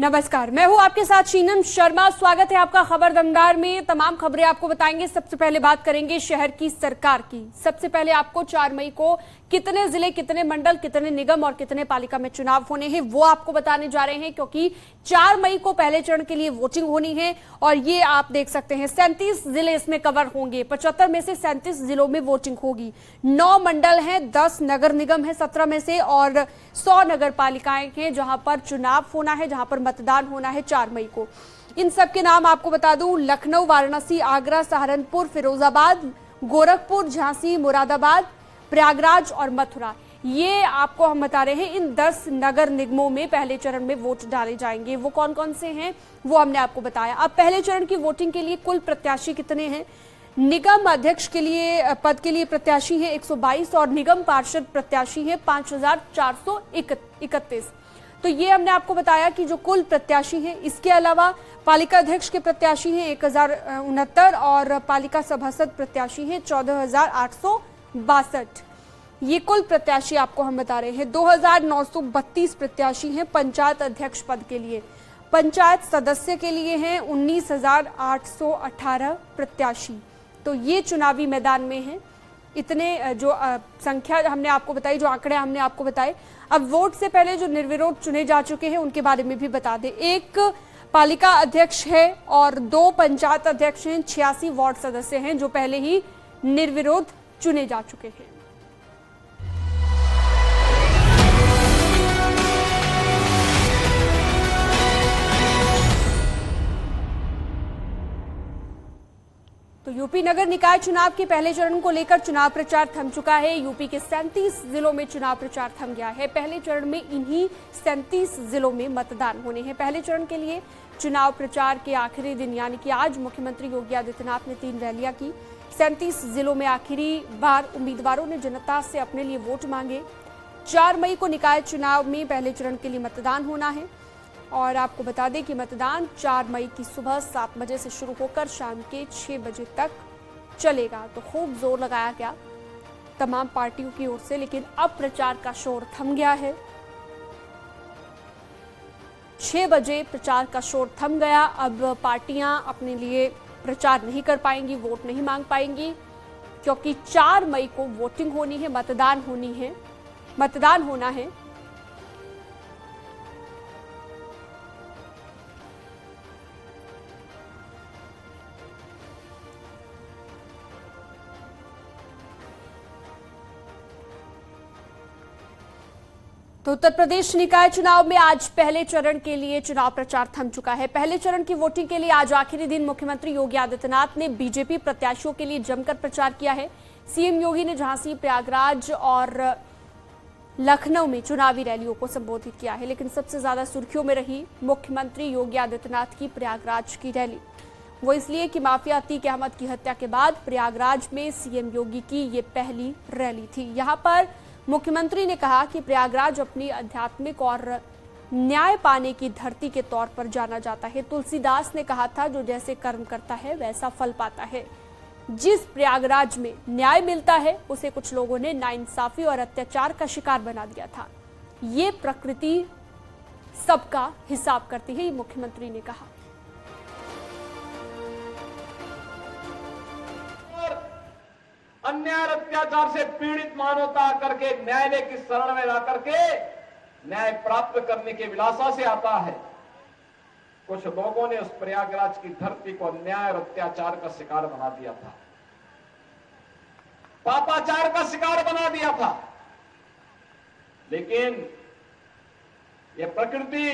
नमस्कार, मैं हूं आपके साथ शीनम शर्मा। स्वागत है आपका खबर दमदार में। तमाम खबरें आपको बताएंगे। सबसे पहले बात करेंगे शहर की सरकार की। सबसे पहले आपको 4 मई को कितने जिले, कितने मंडल, कितने निगम और कितने पालिका में चुनाव होने हैं वो आपको बताने जा रहे हैं, क्योंकि 4 मई को पहले चरण के लिए वोटिंग होनी है। और ये आप देख सकते हैं 37 जिले इसमें कवर होंगे। 75 में से 37 जिलों में वोटिंग होगी। 9 मंडल हैं, 10 नगर निगम है 17 में से, और 100 नगर पालिकाएं हैं जहां पर चुनाव होना है, जहां पर मतदान होना है 4 मई को। इन सब के नाम आपको बता दूं: लखनऊ, वाराणसी, आगरा, सहारनपुर, फिरोजाबाद, गोरखपुर, झांसी, मुरादाबाद, प्रयागराज और मथुरा। ये आपको हम बता रहे हैं। इन 10 नगर निगमों में पहले चरण में वोट डाले जाएंगे। वो कौन कौन से हैं वो हमने आपको बताया। अब पहले चरण की वोटिंग के लिए कुल प्रत्याशी कितने हैं? निगम अध्यक्ष के लिए पद के लिए प्रत्याशी हैं 122 और निगम पार्षद प्रत्याशी हैं 5431। तो ये हमने आपको बताया कि जो कुल प्रत्याशी हैं। इसके अलावा पालिका अध्यक्ष के प्रत्याशी हैं 1069 और पालिका सभासद प्रत्याशी हैं 14862। ये कुल प्रत्याशी आपको हम बता रहे हैं। 2932 प्रत्याशी हैं पंचायत अध्यक्ष पद के लिए। पंचायत सदस्य के लिए हैं 19818 प्रत्याशी। तो ये चुनावी मैदान में हैं। इतने जो संख्या हमने आपको बताई, जो आंकड़े हमने आपको बताए। अब वोट से पहले जो निर्विरोध चुने जा चुके हैं उनके बारे में भी बता दें। एक पालिका अध्यक्ष है और 2 पंचायत अध्यक्ष हैं, 86 वार्ड सदस्य हैं जो पहले ही निर्विरोध चुने जा चुके हैं। तो यूपी नगर निकाय चुनाव के पहले चरण को लेकर चुनाव प्रचार थम चुका है। यूपी के 37 जिलों में चुनाव प्रचार थम गया है। पहले चरण में इन्हीं 37 जिलों में मतदान होने हैं। पहले चरण के लिए चुनाव प्रचार के आखिरी दिन यानी कि आज मुख्यमंत्री योगी आदित्यनाथ ने 3 रैलियां की। 37 जिलों में आखिरी बार उम्मीदवारों ने जनता से अपने लिए वोट मांगे। 4 मई को निकाय चुनाव में पहले चरण के लिए मतदान होना है। और आपको बता दें कि मतदान 4 मई की सुबह 7 बजे से शुरू होकर शाम के 6 बजे तक चलेगा। तो खूब जोर लगाया गया तमाम पार्टियों की ओर से, लेकिन अब प्रचार का शोर थम गया है। 6 बजे प्रचार का शोर थम गया। अब पार्टियां अपने लिए प्रचार नहीं कर पाएंगी, वोट नहीं मांग पाएंगी, क्योंकि 4 मई को वोटिंग होनी है, मतदान होना है। तो उत्तर प्रदेश निकाय चुनाव में आज पहले चरण के लिए चुनाव प्रचार थम चुका है। पहले चरण की वोटिंग के लिए आज आखिरी दिन मुख्यमंत्री योगी आदित्यनाथ ने बीजेपी प्रत्याशियों के लिए जमकर प्रचार किया है। सीएम योगी ने झांसी, प्रयागराज और लखनऊ में चुनावी रैलियों को संबोधित किया है। लेकिन सबसे ज्यादा सुर्खियों में रही मुख्यमंत्री योगी आदित्यनाथ की प्रयागराज की रैली। वो इसलिए कि माफिया अतीक अहमद की हत्या के बाद प्रयागराज में सीएम योगी की ये पहली रैली थी। यहाँ पर मुख्यमंत्री ने कहा कि प्रयागराज अपनी आध्यात्मिक और न्याय पाने की धरती के तौर पर जाना जाता है। तुलसीदास ने कहा था, जो जैसे कर्म करता है वैसा फल पाता है। जिस प्रयागराज में न्याय मिलता है उसे कुछ लोगों ने नाइंसाफी और अत्याचार का शिकार बना दिया था। ये प्रकृति सबका हिसाब करती है, ये मुख्यमंत्री ने कहा। अन्याय अत्याचार से पीड़ित मानवता करके न्यायालय की शरण में जाकर के न्याय प्राप्त करने के विलासा से आता है। कुछ लोगों ने उस प्रयागराज की धरती को अन्याय और अत्याचार का शिकार बना दिया था, पापाचार का शिकार बना दिया था। लेकिन यह प्रकृति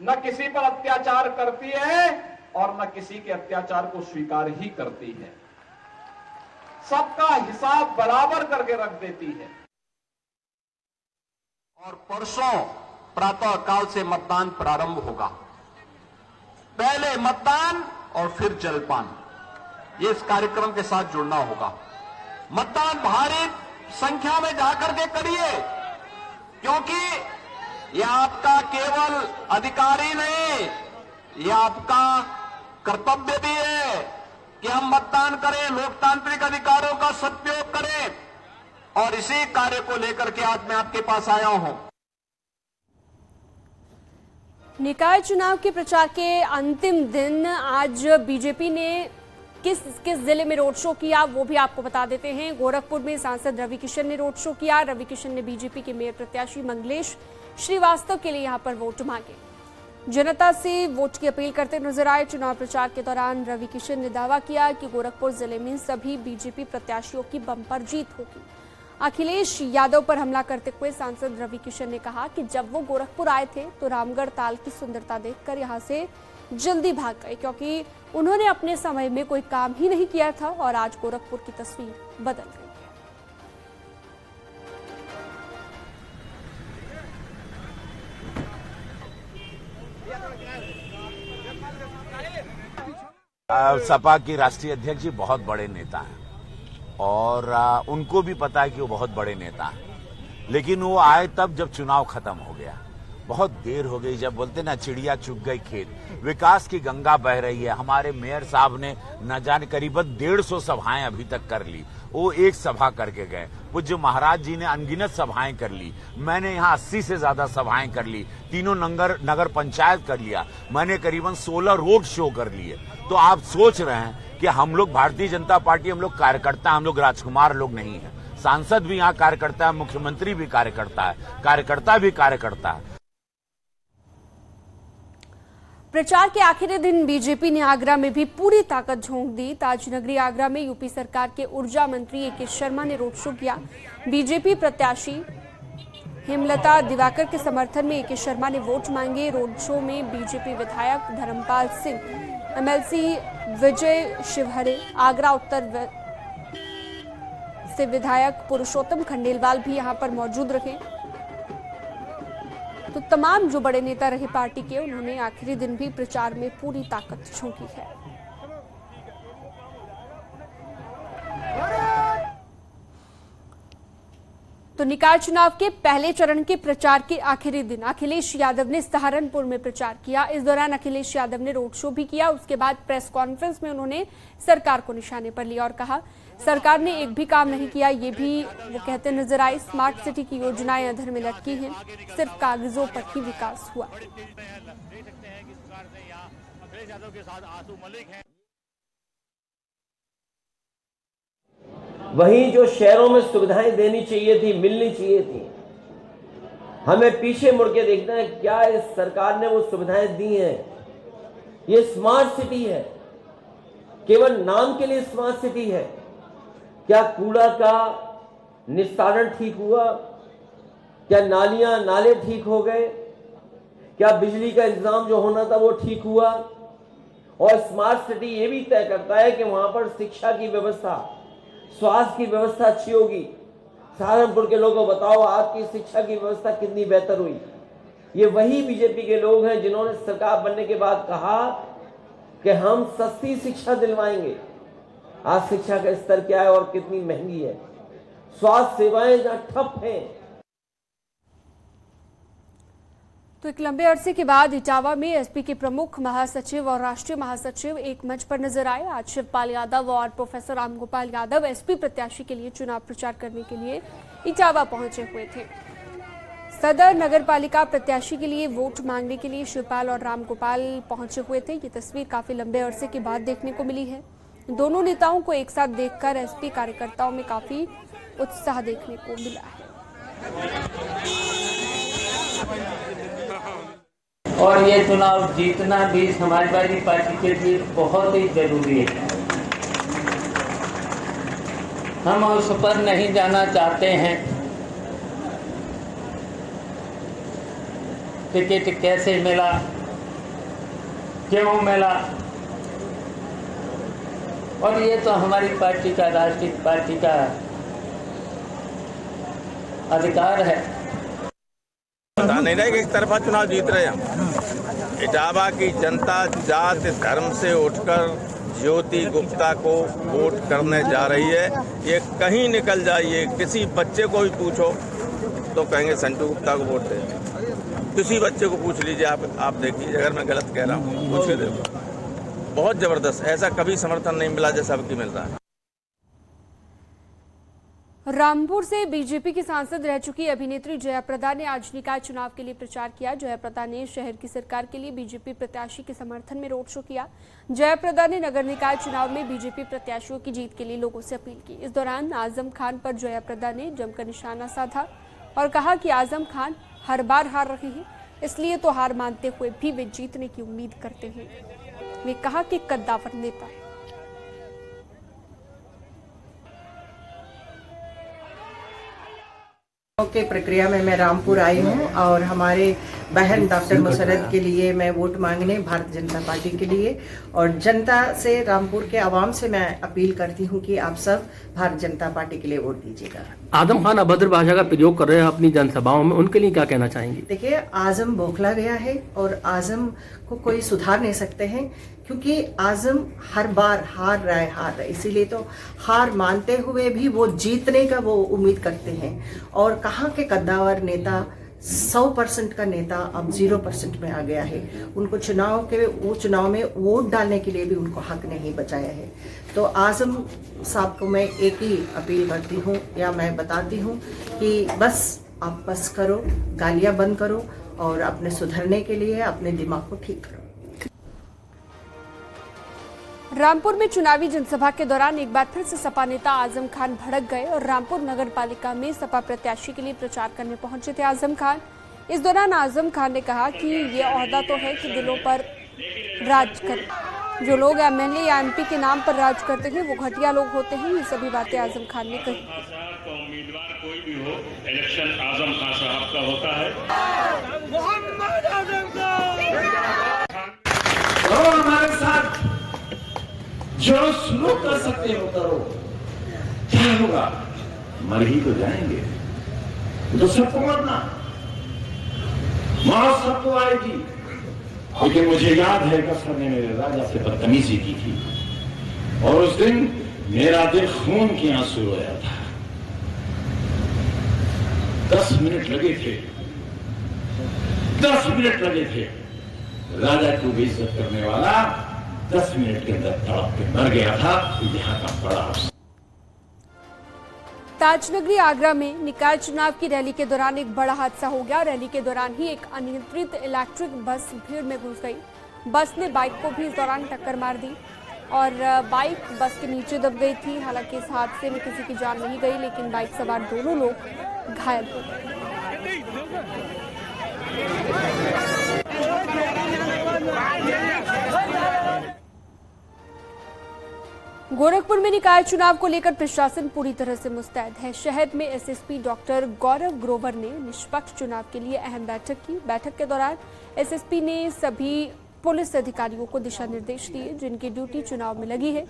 न किसी पर अत्याचार करती है और न किसी के अत्याचार को स्वीकार ही करती है। सबका हिसाब बराबर करके रख देती है। और परसों प्रातः काल से मतदान प्रारंभ होगा। पहले मतदान और फिर जलपान, ये इस कार्यक्रम के साथ जुड़ना होगा। मतदान भारी संख्या में जाकर के करिए, क्योंकि यह आपका केवल अधिकारी नहीं, यह आपका कर्तव्य भी है कि हम मतदान करें, लोकतांत्रिक अधिकारों का सदुपयोग करें। और इसी कार्य को लेकर के आज मैं आपके पास आया हूं। निकाय चुनाव के प्रचार के अंतिम दिन आज बीजेपी ने किस किस जिले में रोड शो किया वो भी आपको बता देते हैं। गोरखपुर में सांसद रवि किशन ने रोड शो किया। रवि किशन ने बीजेपी के मेयर प्रत्याशी मंगलेश श्रीवास्तव के लिए यहां पर वोट मांगे, जनता से वोट की अपील करते नजर आए। चुनाव प्रचार के दौरान रवि किशन ने दावा किया कि गोरखपुर जिले में सभी बीजेपी प्रत्याशियों की बम्पर जीत होगी। अखिलेश यादव पर हमला करते हुए सांसद रवि किशन ने कहा कि जब वो गोरखपुर आए थे तो रामगढ़ ताल की सुंदरता देखकर यहां से जल्दी भाग गए, क्योंकि उन्होंने अपने समय में कोई काम ही नहीं किया था और आज गोरखपुर की तस्वीर बदल गई है। सपा की राष्ट्रीय अध्यक्ष जी बहुत बड़े नेता हैं और उनको भी पता है कि वो बहुत बड़े नेता हैं, लेकिन वो आए तब जब चुनाव खत्म हो गया। बहुत देर हो गई, जब बोलते ना चिड़िया चुग गई खेत। विकास की गंगा बह रही है। हमारे मेयर साहब ने न जाने करीबन 150 सभाएं अभी तक कर ली। वो एक सभा करके गए। पूज्य महाराज जी ने अनगिनत सभाएं कर ली। मैंने यहाँ 80 से ज्यादा सभाएं कर ली। तीनों नगर पंचायत कर लिया। मैंने करीबन 16 रोड शो कर लिए। तो आप सोच रहे हैं कि हम लोग भारतीय जनता पार्टी, हम लोग कार्यकर्ता, हम लोग राजकुमार लोग नहीं है। सांसद भी यहाँ कार्यकर्ता है, मुख्यमंत्री भी कार्यकर्ता है, कार्यकर्ता भी कार्यकर्ता है। प्रचार के आखिरी दिन बीजेपी ने आगरा में भी पूरी ताकत झोंक दी। ताजनगरी आगरा में यूपी सरकार के ऊर्जा मंत्री ए.के. शर्मा ने रोड शो किया। बीजेपी प्रत्याशी हेमलता दिवाकर के समर्थन में ए.के. शर्मा ने वोट मांगे। रोड शो में बीजेपी विधायक धर्मपाल सिंह, एमएलसी विजय शिवहरे, आगरा उत्तर से विधायक पुरुषोत्तम खंडेलवाल भी यहां पर मौजूद रहे। तो तमाम जो बड़े नेता रहे पार्टी के, उन्होंने आखिरी दिन भी प्रचार में पूरी ताकत झोंकी है। तो निकाय चुनाव के पहले चरण के प्रचार के आखिरी दिन अखिलेश यादव ने सहारनपुर में प्रचार किया। इस दौरान अखिलेश यादव ने रोड शो भी किया। उसके बाद प्रेस कॉन्फ्रेंस में उन्होंने सरकार को निशाने पर लिया और कहा सरकार ने एक भी काम नहीं किया। ये भी वो कहते नजर आए। स्मार्ट सिटी की योजनाएं अधर में लटकी हैं, सिर्फ कागजों पर ही विकास हुआ। वहीं जो शहरों में सुविधाएं देनी चाहिए थी, मिलनी चाहिए थी, हमें पीछे मुड़ के देखना है क्या इस सरकार ने वो सुविधाएं दी हैं। ये स्मार्ट सिटी है, केवल नाम के लिए स्मार्ट सिटी है। क्या कूड़ा का निस्तारण ठीक हुआ? क्या नालियां नाले ठीक हो गए? क्या बिजली का इंतजाम जो होना था वो ठीक हुआ? और स्मार्ट सिटी ये भी तय करता है कि वहां पर शिक्षा की व्यवस्था, स्वास्थ्य की व्यवस्था अच्छी होगी। सहारनपुर के लोगों को बताओ आपकी शिक्षा की व्यवस्था कितनी बेहतर हुई। ये वही बीजेपी के लोग हैं जिन्होंने सरकार बनने के बाद कहा कि हम सस्ती शिक्षा दिलवाएंगे। आज शिक्षा का स्तर क्या है और कितनी महंगी है। स्वास्थ्य सेवाएं जहां ठप हैं। तो एक लंबे अरसे के बाद इटावा में एसपी के प्रमुख महासचिव और राष्ट्रीय महासचिव एक मंच पर नजर आए। आज शिवपाल यादव और प्रोफेसर रामगोपाल यादव एसपी प्रत्याशी के लिए चुनाव प्रचार करने के लिए इटावा पहुंचे हुए थे। सदर नगर पालिका प्रत्याशी के लिए वोट मांगने के लिए शिवपाल और रामगोपाल पहुंचे हुए थे। ये तस्वीर काफी लंबे अरसे के बाद देखने को मिली है। दोनों नेताओं को एक साथ देखकर एसपी कार्यकर्ताओं में काफी उत्साह देखने को मिला है। और ये चुनाव जीतना भी समाजवादी पार्टी के लिए बहुत ही जरूरी है। हम उस पर नहीं जाना चाहते हैं टिकट कैसे मिला, क्यों मिला, और ये तो हमारी पार्टी का, राष्ट्रीय पार्टी का अधिकार है। पता नहीं रहा कि एक तरफा चुनाव जीत रहे हम। इटावा की जनता जात धर्म से उठकर ज्योति गुप्ता को वोट करने जा रही है। ये कहीं निकल जाइए, किसी बच्चे को भी पूछो तो कहेंगे संटू गुप्ता को वोट दें। किसी बच्चे को पूछ लीजिए आप देखिए, अगर मैं गलत कह रहा हूँ पूछ के देखो। बहुत जबरदस्त, ऐसा कभी समर्थन नहीं मिला जैसा अबकी मिल रहा है। रामपुर से बीजेपी की सांसद रह चुकी अभिनेत्री जयाप्रदा ने आज निकाय चुनाव के लिए प्रचार किया। जयाप्रदा ने शहर की सरकार के लिए बीजेपी प्रत्याशी के समर्थन में रोड शो किया। जयाप्रदा ने नगर निकाय चुनाव में बीजेपी प्रत्याशियों की जीत के लिए लोगों से अपील की। इस दौरान आजम खान पर जयाप्रदा ने जमकर निशाना साधा और कहा कि आजम खान हर बार हार रहे हैं, इसलिए तो हार मानते हुए भी वे जीतने की उम्मीद करते हैं। वे कहा कि कद्दावर नेता है। के प्रक्रिया में मैं रामपुर आई हूँ और हमारे बहन डॉक्टर मुसरत के लिए मैं वोट मांगने भारतीय जनता पार्टी के लिए, और जनता से, रामपुर के आवाम से मैं अपील करती हूँ कि आप सब भारतीय जनता पार्टी के लिए वोट दीजिएगा। आजम खान अभद्र भाषा का प्रयोग कर रहे हैं अपनी जनसभाओं में, उनके लिए क्या कहना चाहेंगे? देखिए, आजम बौखला गया है और आजम को कोई सुधार नहीं सकते हैं, क्योंकि आजम हर बार हार रहा है, इसीलिए तो हार मानते हुए भी वो जीतने का वो उम्मीद करते हैं। और कहाँ के कद्दावर नेता, 100% का नेता अब 0% में आ गया है। उनको चुनाव में वोट डालने के लिए भी उनको हक नहीं बचाया है। तो आजम साहब को मैं एक ही अपील करती हूँ या मैं बताती हूँ कि बस आप बस करो, गालियाँ बंद करो और अपने सुधरने के लिए अपने दिमाग को ठीक करो। रामपुर में चुनावी जनसभा के दौरान एक बार फिर से सपा नेता आजम खान भड़क गए और रामपुर नगर पालिका में सपा प्रत्याशी के लिए प्रचार करने पहुंचे थे आजम खान। इस दौरान आजम खान ने कहा कि ये ओहदा तो है कि दिलों पर राज कर, जो लोग एमएलए या एमपी के नाम पर राज करते हैं वो घटिया लोग होते हैं। ये सभी बातें आजम खान ने कही। उम्मीदवार कोई भी हो, इलेक्शन आजम खान साहब का होता है। हमारे साथ जो शुरू कर सकते हो करो, क्या होगा? मर ही तो जाएंगे, तो सबको मरना, मौत सबको आएगी। लेकिन मुझे याद है कसर ने मेरे राजा से बदतमीजी की थी और उस दिन मेरा दिल खून के आंसू रोया था। 10 मिनट लगे थे, 10 मिनट लगे थे। राजा को बेइज्जत करने वाला 10 मिनट के अंदर तड़प के मर गया था। यहाँ का बड़ा ताजनगरी आगरा में निकाय चुनाव की रैली के दौरान एक बड़ा हादसा हो गया। रैली के दौरान ही एक अनियंत्रित इलेक्ट्रिक बस भीड़ में घुस गई। बस ने बाइक को भी इस दौरान टक्कर मार दी और बाइक बस के नीचे दब गई थी। हालांकि इस हादसे में किसी की जान नहीं गई, लेकिन बाइक सवार दोनों लोग घायल हो गए। गोरखपुर में निकाय चुनाव को लेकर प्रशासन पूरी तरह से मुस्तैद है। शहर में एसएसपी डॉक्टर गौरव ग्रोवर ने निष्पक्ष चुनाव के लिए अहम बैठक की। बैठक के दौरान एसएसपी ने सभी पुलिस अधिकारियों को दिशा निर्देश दिए जिनकी ड्यूटी चुनाव में लगी है,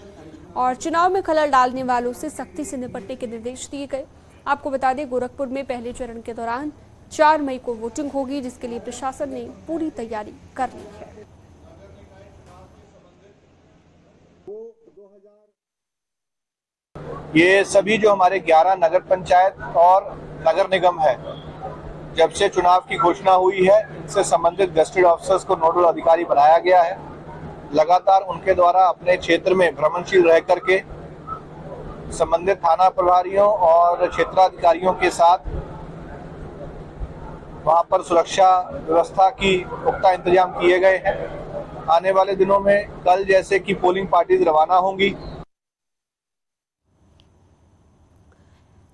और चुनाव में खलल डालने वालों से सख्ती से निपटने के निर्देश दिए गए। आपको बता दें, गोरखपुर में पहले चरण के दौरान 4 मई को वोटिंग होगी, जिसके लिए प्रशासन ने पूरी तैयारी कर ली है। ये सभी जो हमारे 11 नगर पंचायत और नगर निगम है, जब से चुनाव की घोषणा हुई है, इनसे संबंधित गेस्टेड ऑफिसर्स को नोडल अधिकारी बनाया गया है। लगातार उनके द्वारा अपने क्षेत्र में भ्रमणशील रह करके संबंधित थाना प्रभारियों और क्षेत्राधिकारियों के साथ वहां पर सुरक्षा व्यवस्था की पुख्ता इंतजाम किए गए हैं। आने वाले दिनों में कल जैसे कि पोलिंग पार्टीज रवाना होंगी।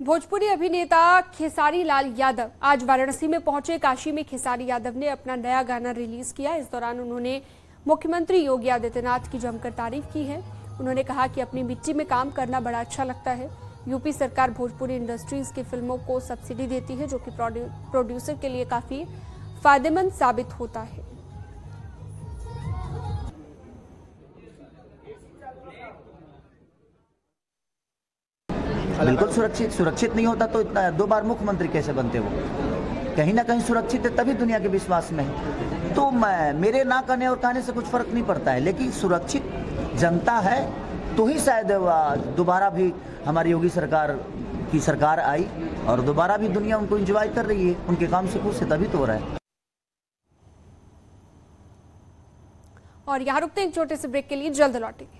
भोजपुरी अभिनेता खेसारी लाल यादव आज वाराणसी में पहुंचे। काशी में खेसारी यादव ने अपना नया गाना रिलीज किया। इस दौरान उन्होंने मुख्यमंत्री योगी आदित्यनाथ की जमकर तारीफ की है। उन्होंने कहा कि अपनी मिट्टी में काम करना बड़ा अच्छा लगता है। यूपी सरकार भोजपुरी इंडस्ट्रीज की फिल्मों को सब्सिडी देती है, जो कि प्रोड्यूसर के लिए काफी फायदेमंद साबित होता है। बिल्कुल सुरक्षित नहीं होता तो इतना 2 बार मुख्यमंत्री कैसे बनते वो? कहीं ना कहीं सुरक्षित है, तभी दुनिया के विश्वास में है। तो मेरे ना कहने और कहने से कुछ फर्क नहीं पड़ता है, लेकिन सुरक्षित जनता है तो ही शायद दोबारा भी हमारी योगी सरकार की सरकार आई और दोबारा भी दुनिया उनको एंजॉय कर रही है, उनके काम से खुश है, तभी तो हो रहा है। और यहाँ रुकते हैं एक छोटे से ब्रेक के लिए, जल्द लौटेंगे।